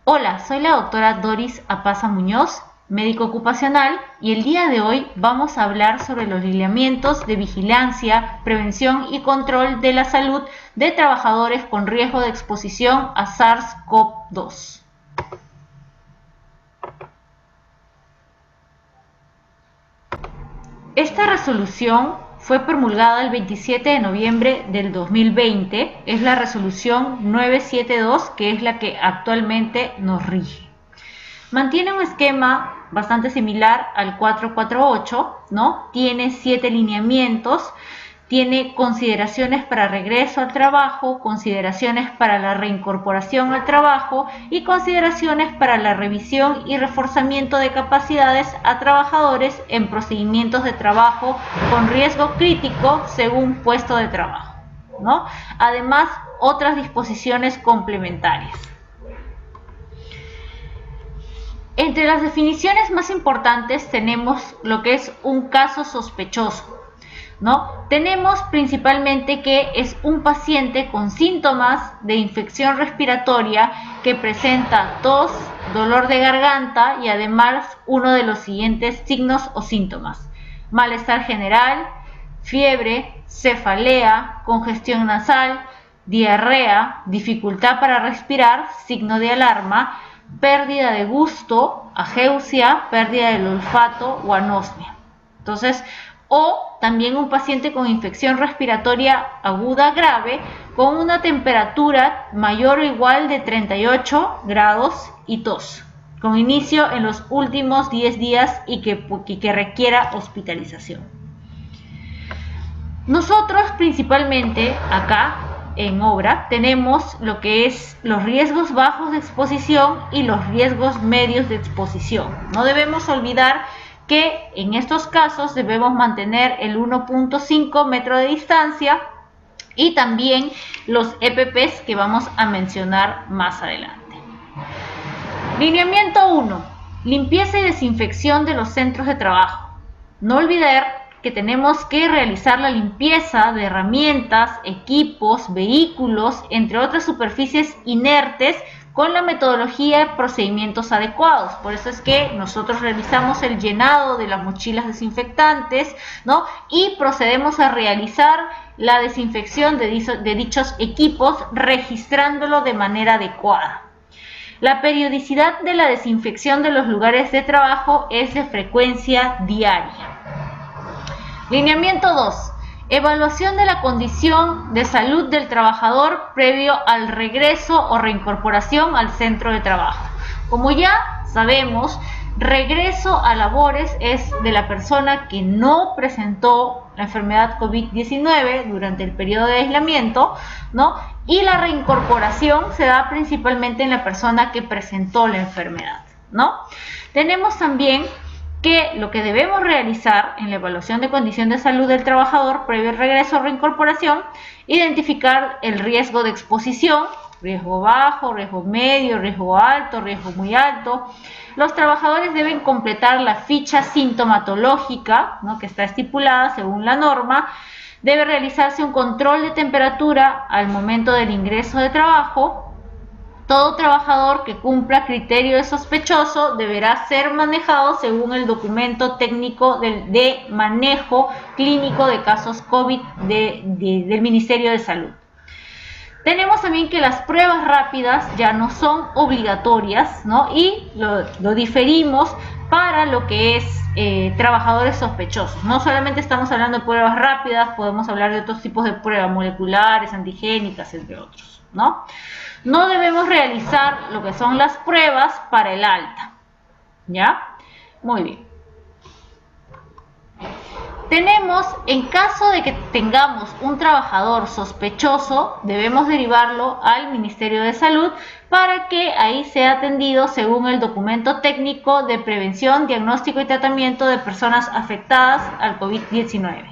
Hola, soy la doctora Doris Apaza Muñoz, médico ocupacional, y el día de hoy vamos a hablar sobre los lineamientos de vigilancia, prevención y control de la salud de trabajadores con riesgo de exposición a SARS-CoV-2. Esta resolución fue promulgada el 27 de noviembre del 2020, es la resolución 972, que es la que actualmente nos rige. Mantiene un esquema bastante similar al 448, ¿no? Tiene 7 lineamientos, tiene consideraciones para regreso al trabajo, consideraciones para la reincorporación al trabajo y consideraciones para la revisión y reforzamiento de capacidades a trabajadores en procedimientos de trabajo con riesgo crítico según puesto de trabajo, ¿no? Además, otras disposiciones complementarias. Entre las definiciones más importantes tenemos lo que es un caso sospechoso, ¿no? Tenemos principalmente que es un paciente con síntomas de infección respiratoria que presenta tos, dolor de garganta y además uno de los siguientes signos o síntomas: malestar general, fiebre, cefalea, congestión nasal, diarrea, dificultad para respirar, signo de alarma, pérdida de gusto, ageusia, pérdida del olfato o anosmia. Entonces, o también un paciente con infección respiratoria aguda grave con una temperatura mayor o igual de 38 grados y tos, con inicio en los últimos 10 días y que requiera hospitalización. Nosotros principalmente acá en obra tenemos lo que es los riesgos bajos de exposición y los riesgos medios de exposición. No debemos olvidar que en estos casos debemos mantener el 1.5 metro de distancia y también los EPPs que vamos a mencionar más adelante. Lineamiento 1. Limpieza y desinfección de los centros de trabajo. No olvidar que tenemos que realizar la limpieza de herramientas, equipos, vehículos, entre otras superficies inertes, con la metodología de procedimientos adecuados. Por eso es que nosotros realizamos el llenado de las mochilas desinfectantes, ¿no? Y procedemos a realizar la desinfección de dichos equipos, registrándolo de manera adecuada. La periodicidad de la desinfección de los lugares de trabajo es de frecuencia diaria. Lineamiento 2. Evaluación de la condición de salud del trabajador previo al regreso o reincorporación al centro de trabajo. Como ya sabemos, regreso a labores es de la persona que no presentó la enfermedad COVID-19 durante el periodo de aislamiento, ¿no? Y la reincorporación se da principalmente en la persona que presentó la enfermedad, ¿no? Tenemos también que lo que debemos realizar en la evaluación de condición de salud del trabajador previo al regreso o reincorporación, identificar el riesgo de exposición, riesgo bajo, riesgo medio, riesgo alto, riesgo muy alto. Los trabajadores deben completar la ficha sintomatológica, ¿no?, que está estipulada según la norma. Debe realizarse un control de temperatura al momento del ingreso de trabajo. Todo trabajador que cumpla criterio de sospechoso deberá ser manejado según el documento técnico de manejo clínico de casos COVID del Ministerio de Salud. Tenemos también que las pruebas rápidas ya no son obligatorias, ¿no? Y lo diferimos para lo que es trabajadores sospechosos. No solamente estamos hablando de pruebas rápidas, podemos hablar de otros tipos de pruebas moleculares, antigénicas, entre otros, ¿no? No debemos realizar lo que son las pruebas para el alta, ¿ya? Muy bien. Tenemos, en caso de que tengamos un trabajador sospechoso, debemos derivarlo al Ministerio de Salud para que ahí sea atendido según el documento técnico de prevención, diagnóstico y tratamiento de personas afectadas al COVID-19.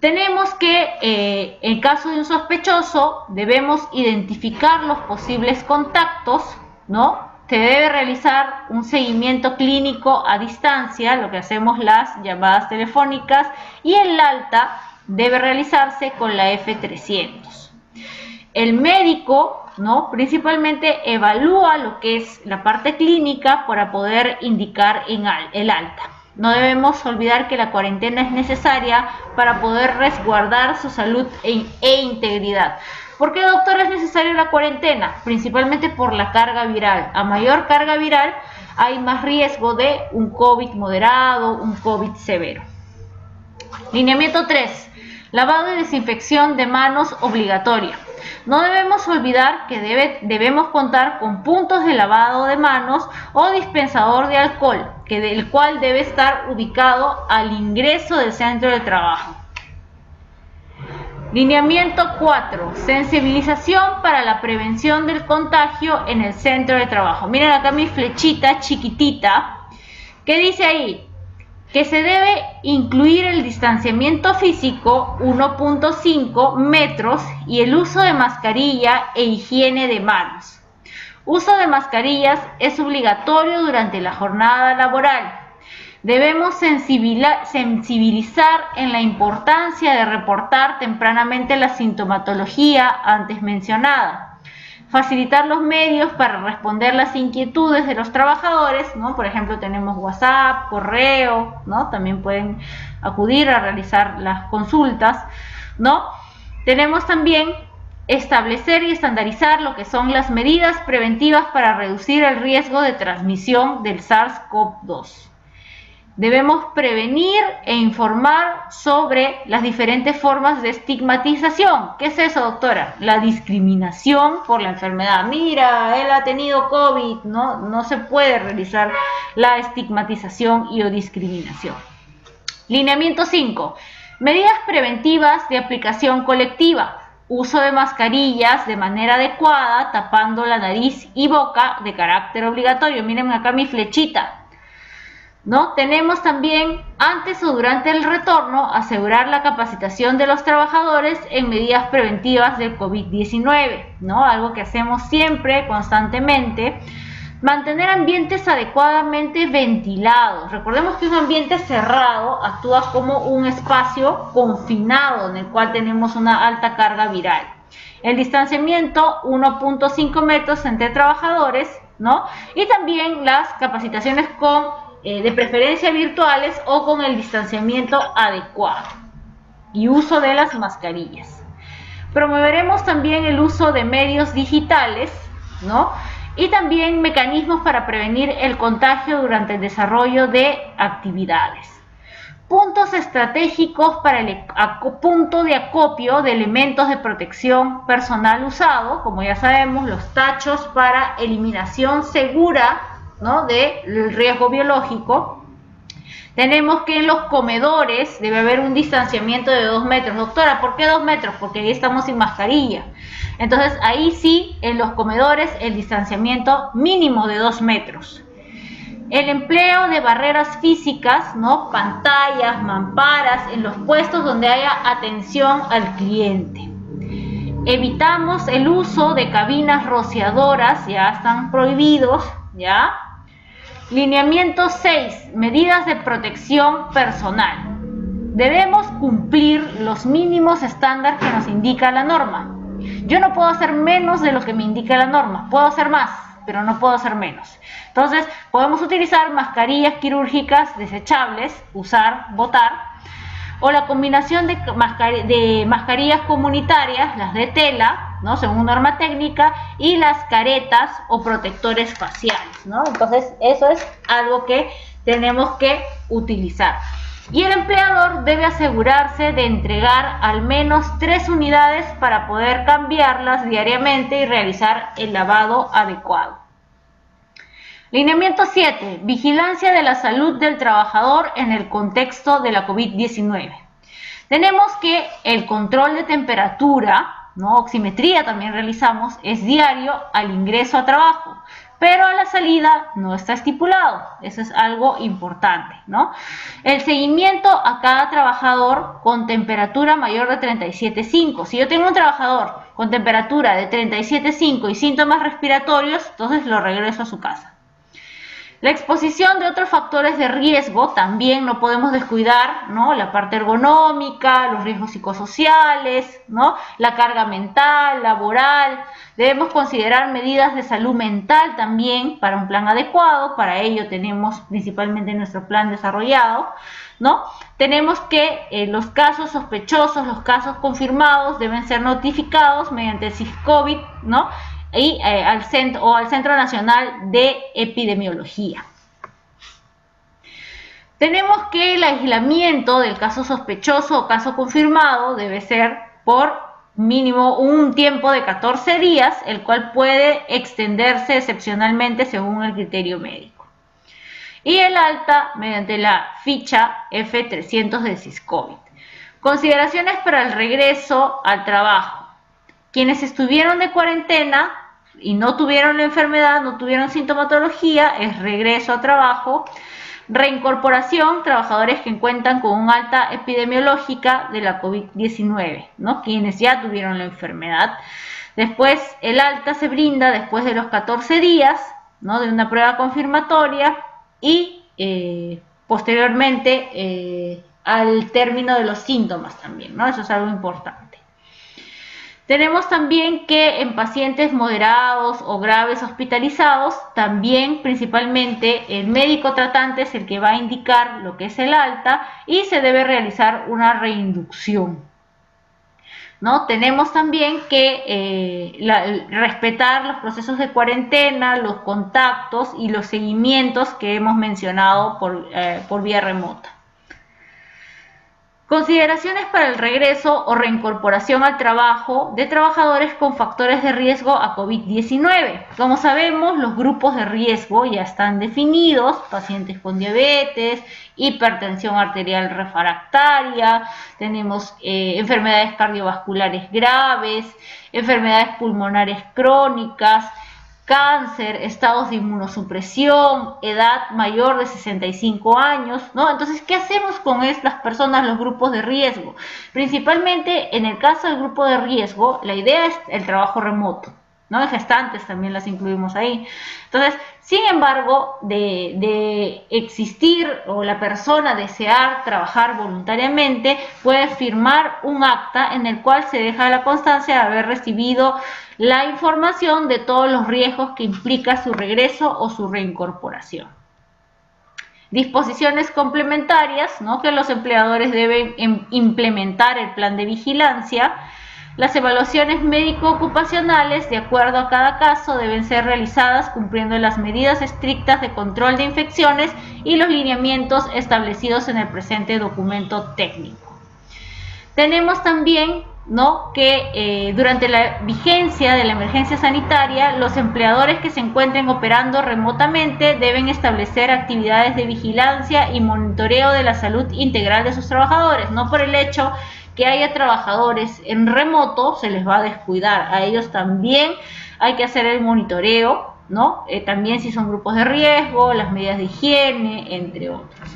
Tenemos que, en caso de un sospechoso, debemos identificar los posibles contactos, ¿no? Se debe realizar un seguimiento clínico a distancia, lo que hacemos las llamadas telefónicas, y el alta debe realizarse con la F300. El médico, ¿no?, principalmente evalúa lo que es la parte clínica para poder indicar el alta. No debemos olvidar que la cuarentena es necesaria para poder resguardar su salud e integridad. ¿Por qué, doctor, es necesaria la cuarentena? Principalmente por la carga viral. A mayor carga viral hay más riesgo de un COVID moderado, un COVID severo. Lineamiento 3. Lavado y desinfección de manos obligatoria. No debemos olvidar que debemos contar con puntos de lavado de manos o dispensador de alcohol, el cual debe estar ubicado al ingreso del centro de trabajo. Lineamiento 4. Sensibilización para la prevención del contagio en el centro de trabajo. Miren acá mi flechita chiquitita. ¿Qué dice ahí? Que se debe incluir el distanciamiento físico 1.5 metros y el uso de mascarilla e higiene de manos. Uso de mascarillas es obligatorio durante la jornada laboral. Debemos sensibilizar en la importancia de reportar tempranamente la sintomatología antes mencionada. Facilitar los medios para responder las inquietudes de los trabajadores, ¿no? Por ejemplo, tenemos WhatsApp, correo, ¿no? También pueden acudir a realizar las consultas, ¿no? Tenemos también establecer y estandarizar lo que son las medidas preventivas para reducir el riesgo de transmisión del SARS-CoV-2. Debemos prevenir e informar sobre las diferentes formas de estigmatización. ¿Qué es eso, doctora? La discriminación por la enfermedad. Mira, él ha tenido COVID, ¿no? No se puede realizar la estigmatización y o discriminación. Lineamiento 5. Medidas preventivas de aplicación colectiva. Uso de mascarillas de manera adecuada, tapando la nariz y boca de carácter obligatorio. Miren acá mi flechita, ¿no? Tenemos también, antes o durante el retorno, asegurar la capacitación de los trabajadores en medidas preventivas del COVID-19, ¿no? Algo que hacemos siempre, constantemente. Mantener ambientes adecuadamente ventilados. Recordemos que un ambiente cerrado actúa como un espacio confinado en el cual tenemos una alta carga viral. El distanciamiento 1.5 metros entre trabajadores, ¿no? Y también las capacitaciones de preferencia virtuales o con el distanciamiento adecuado y uso de las mascarillas. Promoveremos también el uso de medios digitales, ¿no? Y también mecanismos para prevenir el contagio durante el desarrollo de actividades. Puntos estratégicos para el punto de acopio de elementos de protección personal usado, como ya sabemos, los tachos para eliminación segura, ¿no?, del riesgo biológico. Tenemos que en los comedores debe haber un distanciamiento de 2 metros. Doctora, ¿por qué 2 metros? Porque ahí estamos sin mascarilla. Entonces, ahí sí, en los comedores, el distanciamiento mínimo de 2 metros. El empleo de barreras físicas, ¿no?, pantallas, mamparas, en los puestos donde haya atención al cliente. Evitamos el uso de cabinas rociadoras, ya están prohibidos, ¿ya? Lineamiento 6. Medidas de protección personal. Debemos cumplir los mínimos estándares que nos indica la norma. Yo no puedo hacer menos de lo que me indica la norma. Puedo hacer más, pero no puedo hacer menos. Entonces, podemos utilizar mascarillas quirúrgicas desechables, usar, botar, o la combinación de mascarillas comunitarias, las de tela, ¿no?, según norma técnica, y las caretas o protectores faciales, ¿no? Entonces, eso es algo que tenemos que utilizar. Y el empleador debe asegurarse de entregar al menos 3 unidades para poder cambiarlas diariamente y realizar el lavado adecuado. Lineamiento 7. Vigilancia de la salud del trabajador en el contexto de la COVID-19. Tenemos que el control de temperatura, ¿no?, oximetría también realizamos, es diario al ingreso a trabajo, pero a la salida no está estipulado. Eso es algo importante, ¿no? El seguimiento a cada trabajador con temperatura mayor de 37,5. Si yo tengo un trabajador con temperatura de 37,5 y síntomas respiratorios, entonces lo regreso a su casa. La exposición de otros factores de riesgo también no podemos descuidar, ¿no? La parte ergonómica, los riesgos psicosociales, ¿no? La carga mental, laboral. Debemos considerar medidas de salud mental también para un plan adecuado. Para ello tenemos principalmente nuestro plan desarrollado, ¿no? Tenemos que los casos sospechosos, los casos confirmados deben ser notificados mediante el SIF-COVID, ¿no? Y al Centro Nacional de Epidemiología. Tenemos que el aislamiento del caso sospechoso o caso confirmado debe ser por mínimo un tiempo de 14 días, el cual puede extenderse excepcionalmente según el criterio médico. Y el alta mediante la ficha F300 del SIS-COVID. Consideraciones para el regreso al trabajo. Quienes estuvieron de cuarentena y no tuvieron la enfermedad, no tuvieron sintomatología, es regreso a trabajo. Reincorporación, trabajadores que cuentan con un alta epidemiológica de la COVID-19, ¿no? Quienes ya tuvieron la enfermedad. Después, el alta se brinda después de los 14 días, ¿no? De una prueba confirmatoria y posteriormente al término de los síntomas también, ¿no? Eso es algo importante. Tenemos también que en pacientes moderados o graves hospitalizados, también principalmente el médico tratante es el que va a indicar lo que es el alta y se debe realizar una reinducción, ¿no? Tenemos también que respetar los procesos de cuarentena, los contactos y los seguimientos que hemos mencionado por vía remota. Consideraciones para el regreso o reincorporación al trabajo de trabajadores con factores de riesgo a COVID-19. Como sabemos, los grupos de riesgo ya están definidos: pacientes con diabetes, hipertensión arterial refractaria, tenemos enfermedades cardiovasculares graves, enfermedades pulmonares crónicas, cáncer, estados de inmunosupresión, edad mayor de 65 años, ¿no? Entonces, ¿qué hacemos con estas personas, los grupos de riesgo? Principalmente, en el caso del grupo de riesgo, la idea es el trabajo remoto, ¿no? En gestantes también las incluimos ahí. Entonces, sin embargo, de existir o la persona desear trabajar voluntariamente, puede firmar un acta en el cual se deja la constancia de haber recibido la información de todos los riesgos que implica su regreso o su reincorporación. Disposiciones complementarias, ¿no? Que los empleadores deben implementar el plan de vigilancia. Las evaluaciones médico-ocupacionales, de acuerdo a cada caso, deben ser realizadas cumpliendo las medidas estrictas de control de infecciones y los lineamientos establecidos en el presente documento técnico. Tenemos también, ¿no?, que durante la vigencia de la emergencia sanitaria, los empleadores que se encuentren operando remotamente deben establecer actividades de vigilancia y monitoreo de la salud integral de sus trabajadores. No por el hecho que haya trabajadores en remoto se les va a descuidar, a ellos también hay que hacer el monitoreo, ¿no? También si son grupos de riesgo, las medidas de higiene, entre otros.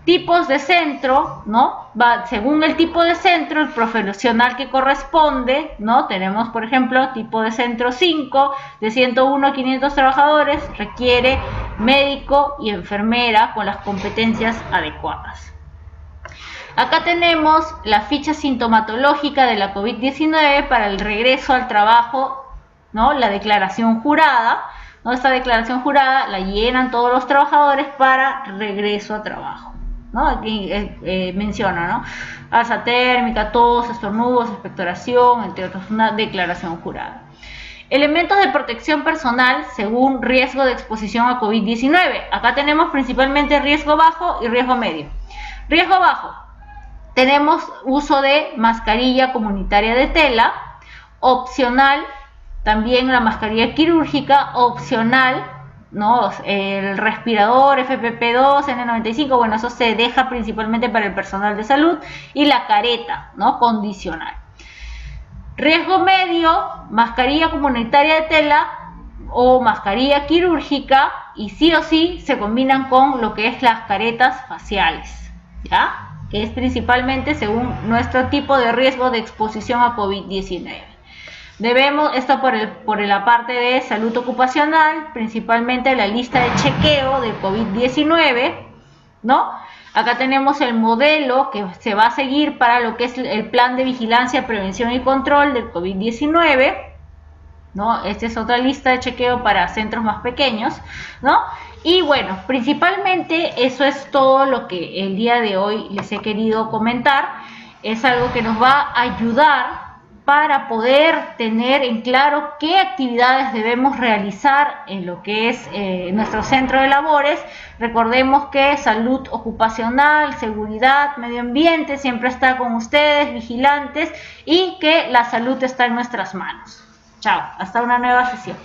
Tipos de centro, ¿no? Según el tipo de centro, el profesional que corresponde, ¿no? Tenemos, por ejemplo, tipo de centro 5, de 101 a 500 trabajadores, requiere médico y enfermera con las competencias adecuadas. Acá tenemos la ficha sintomatológica de la COVID-19 para el regreso al trabajo, ¿no? La declaración jurada, ¿no? Esta declaración jurada la llenan todos los trabajadores para regreso a trabajo, ¿no? Aquí menciona, ¿no? Alza térmica, tos, estornudos, expectoración, entre otros, una declaración jurada. Elementos de protección personal según riesgo de exposición a COVID-19. Acá tenemos principalmente riesgo bajo y riesgo medio. Riesgo bajo. Tenemos uso de mascarilla comunitaria de tela, opcional, también la mascarilla quirúrgica, opcional, ¿no? El respirador FFP2, N95, bueno, eso se deja principalmente para el personal de salud, y la careta, ¿no? Condicional. Riesgo medio, mascarilla comunitaria de tela o mascarilla quirúrgica, y sí o sí se combinan con lo que es las caretas faciales, ¿ya? Que es principalmente según nuestro tipo de riesgo de exposición a COVID-19. Esto por la parte de salud ocupacional, principalmente la lista de chequeo del COVID-19, ¿no? Acá tenemos el modelo que se va a seguir para lo que es el plan de vigilancia, prevención y control del COVID-19, ¿no? Esta es otra lista de chequeo para centros más pequeños, ¿no? Y bueno, principalmente eso es todo lo que el día de hoy les he querido comentar. Es algo que nos va a ayudar para poder tener en claro qué actividades debemos realizar en lo que es nuestro centro de labores. Recordemos que salud ocupacional, seguridad, medio ambiente siempre está con ustedes, vigilantes, y que la salud está en nuestras manos. Chao, hasta una nueva sesión.